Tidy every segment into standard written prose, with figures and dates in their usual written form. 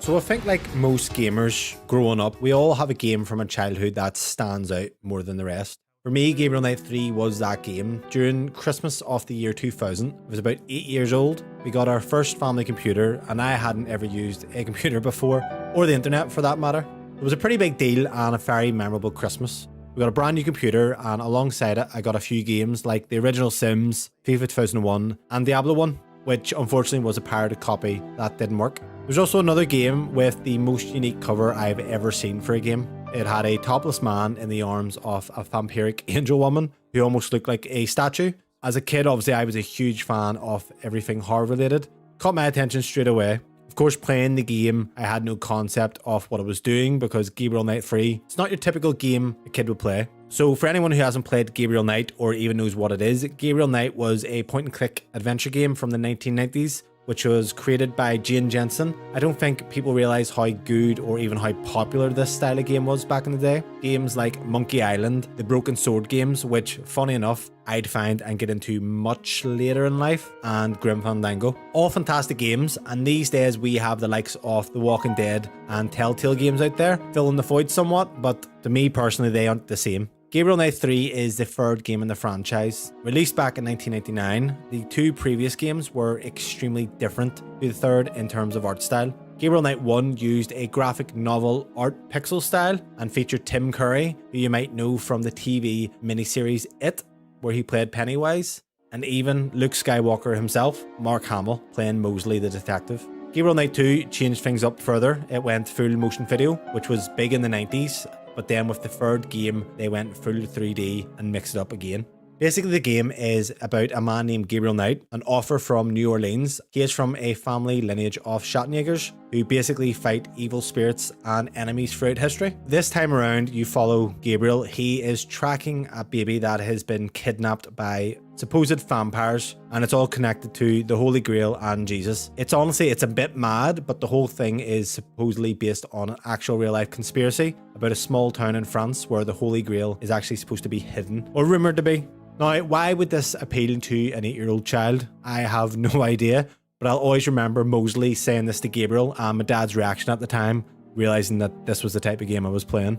So I think like most gamers growing up, we all have a game from our childhood that stands out more than the rest. For me, Gabriel Knight 3 was that game. During Christmas of the year 2000, I was about 8 years old. We got our first family computer and I hadn't ever used a computer before, or the internet for that matter. It was a pretty big deal and a very memorable Christmas. We got a brand new computer and alongside it I got a few games like the original Sims, FIFA 2001 and Diablo 1, which unfortunately was a pirated copy that didn't work. There's also another game with the most unique cover I've ever seen for a game. It had a topless man in the arms of a vampiric angel woman who almost looked like a statue. As a kid, obviously I was a huge fan of everything horror related. Caught my attention straight away. Of course, playing the game, I had no concept of what I was doing because Gabriel Knight 3, it's not your typical game a kid would play. So for anyone who hasn't played Gabriel Knight or even knows what it is, Gabriel Knight was a point and click adventure game from the 1990s, which was created by Jane Jensen. I don't think people realize how good or even how popular this style of game was back in the day. Games like Monkey Island, the Broken Sword games, which funny enough, I'd find and get into much later in life, and Grim Fandango. All fantastic games, and these days we have the likes of The Walking Dead and Telltale games out there, filling the void somewhat, but to me personally they aren't the same. Gabriel Knight 3 is the third game in the franchise. Released back in 1999, the two previous games were extremely different to the third in terms of art style. Gabriel Knight 1 used a graphic novel art pixel style and featured Tim Curry, who you might know from the TV miniseries It, where he played Pennywise, and even Luke Skywalker himself, Mark Hamill, playing Mosley the detective. Gabriel Knight 2 changed things up further. It went full motion video, which was big in the 90s. But then with the third game, they went full 3D and mixed it up again. Basically, the game is about a man named Gabriel Knight, an author from New Orleans. He is from a family lineage of Schattenjägers who basically fight evil spirits and enemies throughout history. This time around, you follow Gabriel. He is tracking a baby that has been kidnapped by supposed vampires, and it's all connected to the Holy Grail and Jesus. It's a bit mad, but the whole thing is supposedly based on an actual real life conspiracy about a small town in France where the Holy Grail is actually supposed to be hidden, or rumored to be. Now, why would this appeal to an 8-year-old child? I have no idea, but I'll always remember Mosley saying this to Gabriel and my dad's reaction at the time, realizing that this was the type of game I was playing.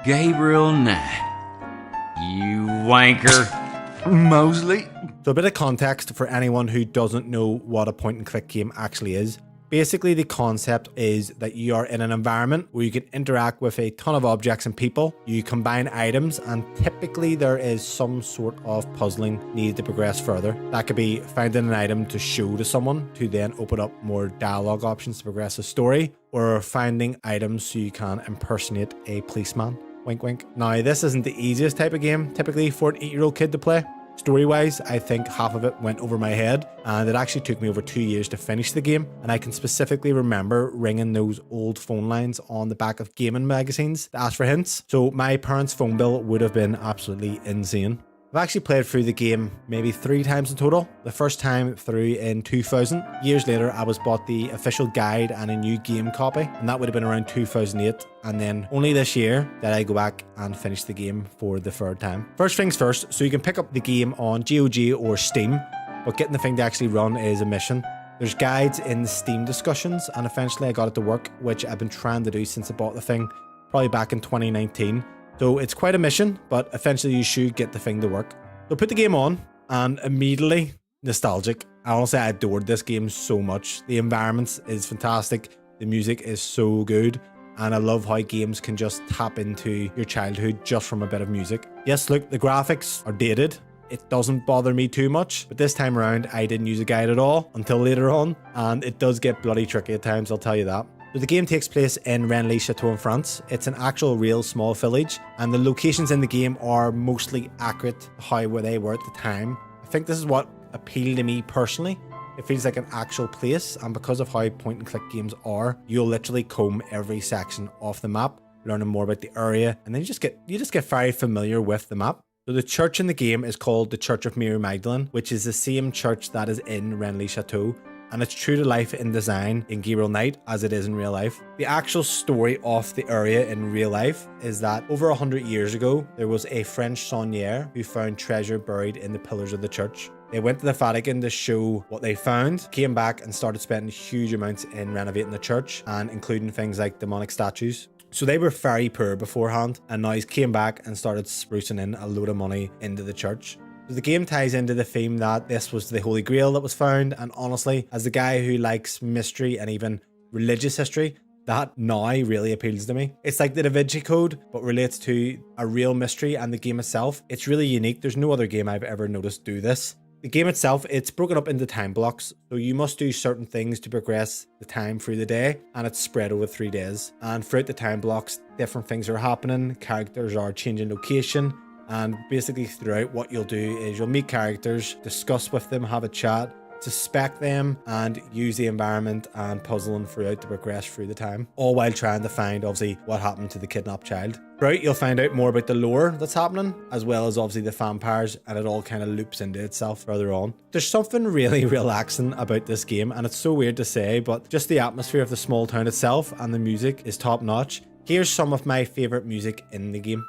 Gabriel Knight, you wanker. Mosley. So a bit of context for anyone who doesn't know what a point and click game actually is. Basically, the concept is that you are in an environment where you can interact with a ton of objects and people. You combine items, and typically there is some sort of puzzling needed to progress further. That could be finding an item to show to someone to then open up more dialogue options to progress a story, or finding items so you can impersonate a policeman. Wink wink. Now, this isn't the easiest type of game typically for an 8-year-old kid to play. Story-wise, I think half of it went over my head, and it actually took me over 2 years to finish the game, and I can specifically remember ringing those old phone lines on the back of gaming magazines to ask for hints, so my parents' phone bill would have been absolutely insane. I've actually played through the game maybe 3 times in total. The first time through in 2000. Years later, I was bought the official guide and a new game copy, and that would have been around 2008. And then only this year did I go back and finish the game for the third time. First things first, so you can pick up the game on GOG or Steam, but getting the thing to actually run is a mission. There's guides in the Steam discussions, and eventually I got it to work, which I've been trying to do since I bought the thing, probably back in 2019. So it's quite a mission, but eventually you should get the thing to work. So put the game on, and immediately nostalgic. Honestly, I adored this game so much. The environment is fantastic. The music is so good. And I love how games can just tap into your childhood just from a bit of music. Yes, look, the graphics are dated. It doesn't bother me too much, but this time around, I didn't use a guide at all until later on. And it does get bloody tricky at times, I'll tell you that. So the game takes place in Rennes-le-Château in France. It's an actual real small village, and the locations in the game are mostly accurate to how they were at the time. I think this is what appealed to me personally. It feels like an actual place, and because of how point and click games are, you'll literally comb every section off the map, learning more about the area, and then you just get very familiar with the map. So the church in the game is called the Church of Mary Magdalene, which is the same church that is in Rennes-le-Château. And it's true to life in design in Gabriel Knight as it is in real life. The actual story of the area in real life is that over 100 years ago, there was a French soigneur who found treasure buried in the pillars of the church. They went to the Vatican to show what they found, came back and started spending huge amounts in renovating the church and including things like demonic statues. So they were very poor beforehand, and now he's came back and started sprucing in a load of money into the church. So the game ties into the theme that this was the Holy Grail that was found, and honestly, as the guy who likes mystery and even religious history, that now really appeals to me. It's like the Da Vinci Code, but relates to a real mystery and the game itself. It's really unique. There's no other game I've ever noticed do this. The game itself, it's broken up into time blocks, so you must do certain things to progress the time through the day, and it's spread over 3 days. And throughout the time blocks, different things are happening, characters are changing location, and basically throughout what you'll do is you'll meet characters, discuss with them, have a chat, suspect them, and use the environment and puzzling throughout to progress through the time, all while trying to find obviously what happened to the kidnapped child. Throughout you'll find out more about the lore that's happening, as well as obviously the vampires, and it all kind of loops into itself further on. There's something really relaxing about this game, and it's so weird to say, but just the atmosphere of the small town itself and the music is top notch. Here's some of my favorite music in the game.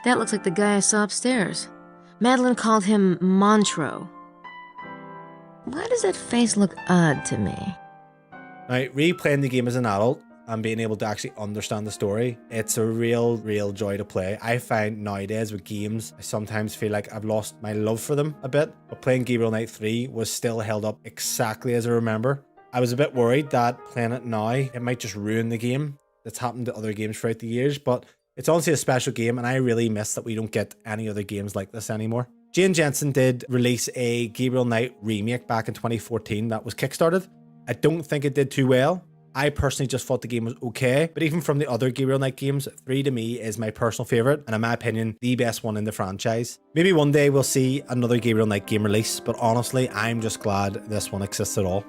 That looks like the guy I saw upstairs. Madeline called him Montreux. Why does that face look odd to me? Now, replaying the game as an adult and being able to actually understand the story, it's a real joy to play. I find nowadays with games, I sometimes feel like I've lost my love for them a bit, but playing Gabriel Knight 3 was still held up exactly as I remember. I was a bit worried that playing it now, it might just ruin the game. That's happened to other games throughout the years, but it's honestly a special game, and I really miss that we don't get any other games like this anymore. Jane Jensen did release a Gabriel Knight remake back in 2014 that was kickstarted. I don't think it did too well. I personally just thought the game was okay, but even from the other Gabriel Knight games, 3 to me is my personal favourite, and in my opinion, the best one in the franchise. Maybe one day we'll see another Gabriel Knight game release, but honestly, I'm just glad this one exists at all.